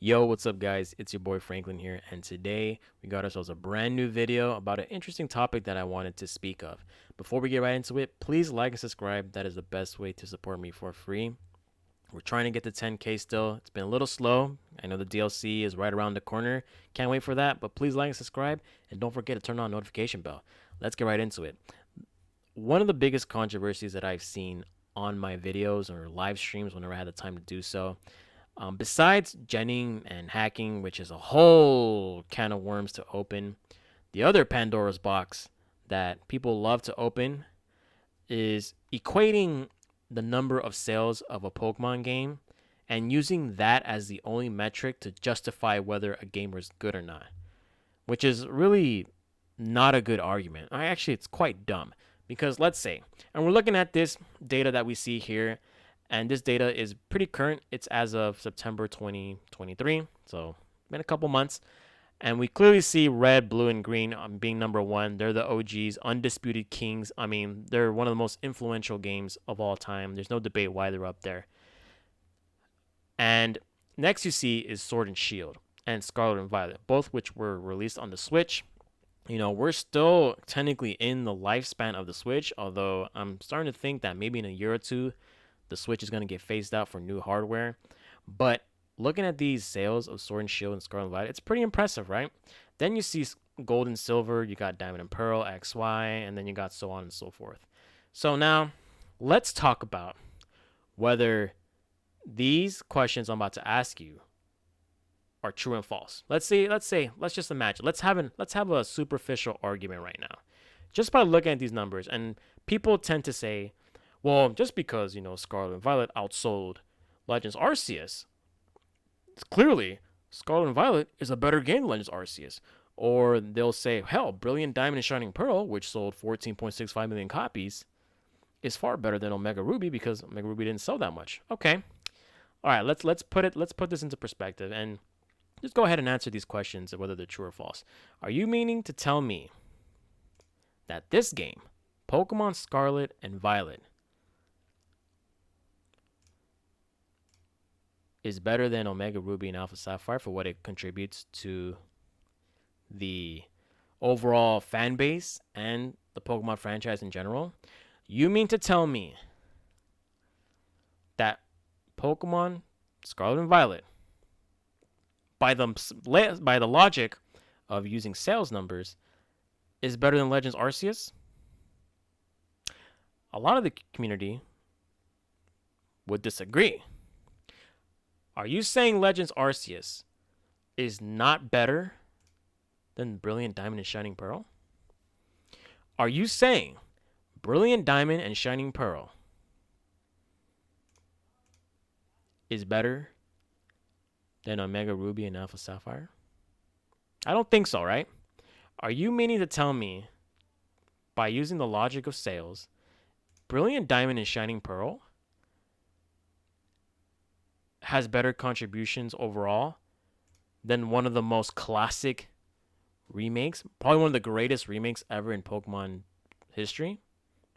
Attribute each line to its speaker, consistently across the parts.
Speaker 1: Yo, what's up, guys? It's your boy Franklin here, and today we got ourselves a brand new video about an interesting topic that I wanted to speak of. Before we get right into it, please like and subscribe. That is the best way to support me for free. We're trying to get to 10K still. It's been a little slow. I know the DLC is right around the corner. Can't wait for that, but please like and subscribe, and don't forget to turn on notification bell. Let's get right into it. One of the biggest controversies that I've seen on my videos or live streams whenever I had the time to do so, besides genning and hacking, which is a whole can of worms to open, the other Pandora's box that people love to open is equating the number of sales of a Pokemon game and using that as the only metric to justify whether a game was good or not, which is really not a good argument. Actually, it's quite dumb because let's say, and we're looking at this data that we see here, and this data is pretty current. It's as of September 2023, so been a couple months. And we clearly see red, blue, and green being number one. They're the OGs, undisputed kings. I mean, they're one of the most influential games of all time. There's no debate why they're up there. And next you see is Sword and Shield and Scarlet and Violet, both which were released on the Switch. You know, we're still technically in the lifespan of the Switch, although I'm starting to think that maybe in a year or two, the Switch is going to get phased out for new hardware. But looking at these sales of Sword and Shield and Scarlet and Violet, it's pretty impressive, right? Then you see Gold and Silver, you got Diamond and Pearl, XY, and then you got so on and so forth. So now, let's talk about whether these questions I'm about to ask you are true and false. Let's just imagine. Let's have a superficial argument right now. Just by looking at these numbers, and people tend to say, well, just because, Scarlet and Violet outsold Legends Arceus, clearly Scarlet and Violet is a better game than Legends Arceus. Or they'll say, hell, Brilliant Diamond and Shining Pearl, which sold 14.65 million copies, is far better than Omega Ruby because Omega Ruby didn't sell that much. Okay. All right, let's put this into perspective and just go ahead and answer these questions of whether they're true or false. Are you meaning to tell me that this game, Pokemon Scarlet and Violet, is better than Omega Ruby and Alpha Sapphire for what it contributes to the overall fan base and the Pokemon franchise in general? You mean to tell me that Pokemon Scarlet and Violet, by the logic of using sales numbers, is better than Legends Arceus? A lot of the community would disagree. Are you saying Legends Arceus is not better than Brilliant Diamond and Shining Pearl? Are you saying Brilliant Diamond and Shining Pearl is better than Omega Ruby and Alpha Sapphire? I don't think so, right? Are you meaning to tell me, by using the logic of sales, Brilliant Diamond and Shining Pearl has better contributions overall than one of the most classic remakes, probably one of the greatest remakes ever in Pokemon history,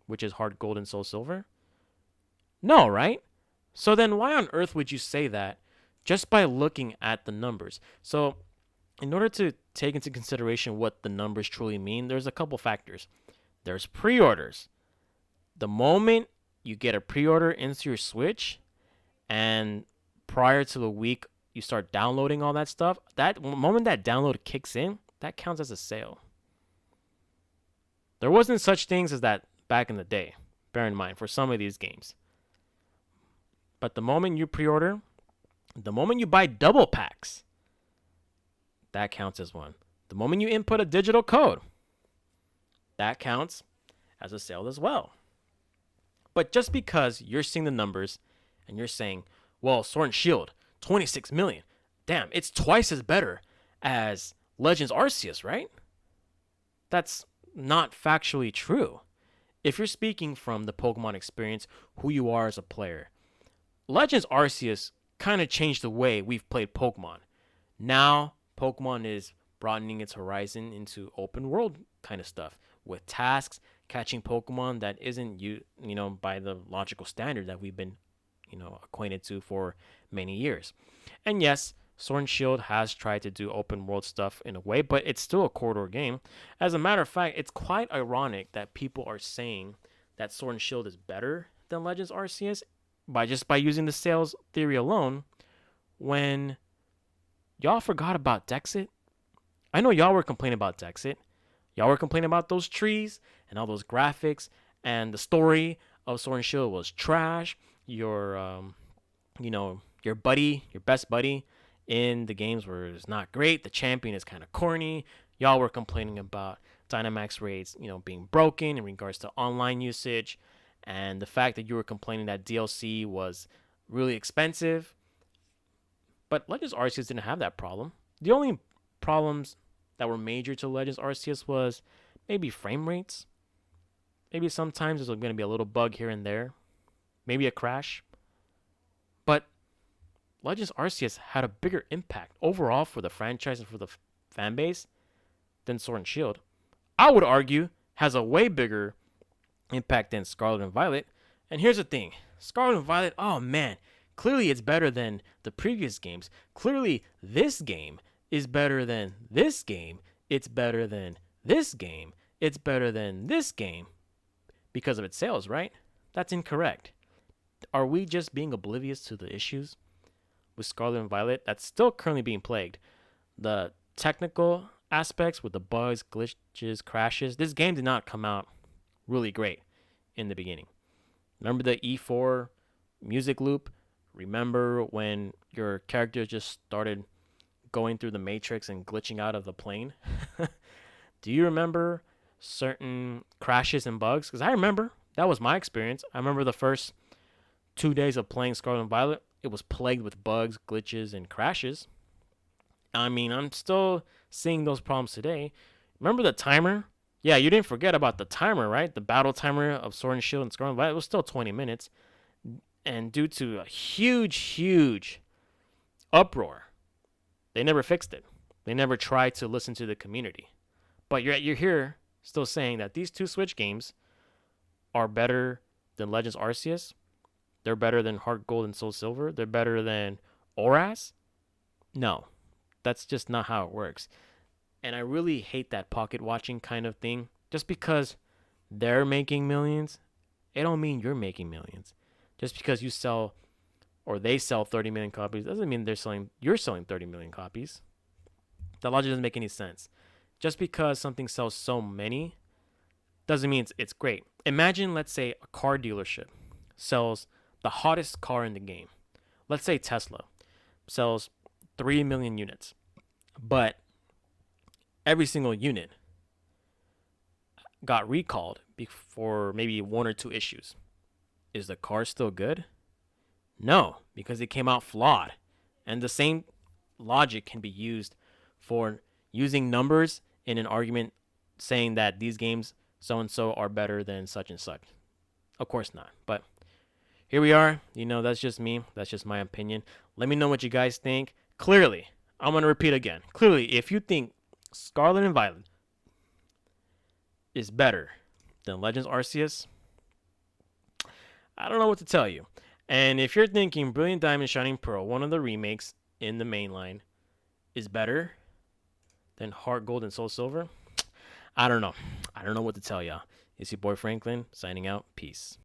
Speaker 1: which is Heart Gold and Soul Silver? No, right? So then why on earth would you say that just by looking at the numbers? So in order to take into consideration what the numbers truly mean, there's a couple factors. There's pre-orders. The moment you get a pre-order into your Switch and prior to the week you start downloading all that stuff, that moment that download kicks in, that counts as a sale. There wasn't such things as that back in the day, bear in mind, for some of these games. But the moment you pre-order, the moment you buy double packs, that counts as one. The moment you input a digital code, that counts as a sale as well. But just because you're seeing the numbers and you're saying, well, Sword and Shield, 26 million. Damn, it's twice as better as Legends Arceus, right? That's not factually true. If you're speaking from the Pokemon experience, who you are as a player, Legends Arceus kind of changed the way we've played Pokemon. Now, Pokemon is broadening its horizon into open world kind of stuff with tasks, catching Pokemon that isn't by the logical standard that we've been acquainted to for many years. And yes, Sword and Shield has tried to do open world stuff in a way, but it's still a corridor game. As a matter of fact, it's quite ironic that people are saying that Sword and Shield is better than Legends Arceus by using the sales theory alone when y'all forgot about Dexit. I know y'all were complaining about Dexit. Y'all were complaining about those trees and all those graphics, and the story of Sword and Shield was trash. Your buddy, your best buddy in the games was not great. The champion is kind of corny. Y'all were complaining about Dynamax raids, being broken in regards to online usage, and the fact that you were complaining that DLC was really expensive. But Legends Arceus didn't have that problem. The only problems that were major to Legends Arceus was maybe frame rates. Maybe sometimes there's going to be a little bug here and there. Maybe a crash. But Legends Arceus had a bigger impact overall for the franchise and for the fan base than Sword and Shield. I would argue has a way bigger impact than Scarlet and Violet. And here's the thing. Scarlet and Violet, oh man, clearly it's better than the previous games. Clearly this game is better than this game. It's better than this game. It's better than this game because of its sales, right? That's incorrect. Are we just being oblivious to the issues with Scarlet and Violet that's still currently being plagued? The technical aspects with the bugs, glitches, crashes. This game did not come out really great in the beginning. Remember the E4 music loop? Remember when your character just started going through the matrix and glitching out of the plane? Do you remember certain crashes and bugs? Because I remember. That was my experience. I remember the first 2 days of playing Scarlet and Violet. It was plagued with bugs, glitches, and crashes. I mean, I'm still seeing those problems today. Remember the timer? Yeah, you didn't forget about the timer, right? The battle timer of Sword and Shield and Scarlet and Violet was still 20 minutes. And due to a huge uproar, they never fixed it. They never tried to listen to the community. But you're here still saying that these two Switch games are better than Legends Arceus. They're better than Heart Gold and Soul Silver. They're better than ORAS. No, that's just not how it works. And I really hate that pocket watching kind of thing. Just because they're making millions, it don't mean you're making millions. Just because you sell or they sell 30 million copies doesn't mean you're selling 30 million copies. That logic doesn't make any sense. Just because something sells so many doesn't mean it's great. Imagine, let's say, a car dealership sells the hottest car in the game. Let's say Tesla sells 3 million units, but every single unit got recalled for maybe one or two issues. Is the car still good? No, because it came out flawed. And the same logic can be used for using numbers in an argument saying that these games so and so are better than such and such. Of course not. But here we are. That's just me. That's just my opinion. Let me know what you guys think. Clearly, I'm going to repeat again. Clearly, if you think Scarlet and Violet is better than Legends Arceus, I don't know what to tell you. And if you're thinking Brilliant Diamond Shining Pearl, one of the remakes in the main line, is better than Heart Gold and Soul Silver, I don't know. I don't know what to tell y'all. It's your boy Franklin, signing out. Peace.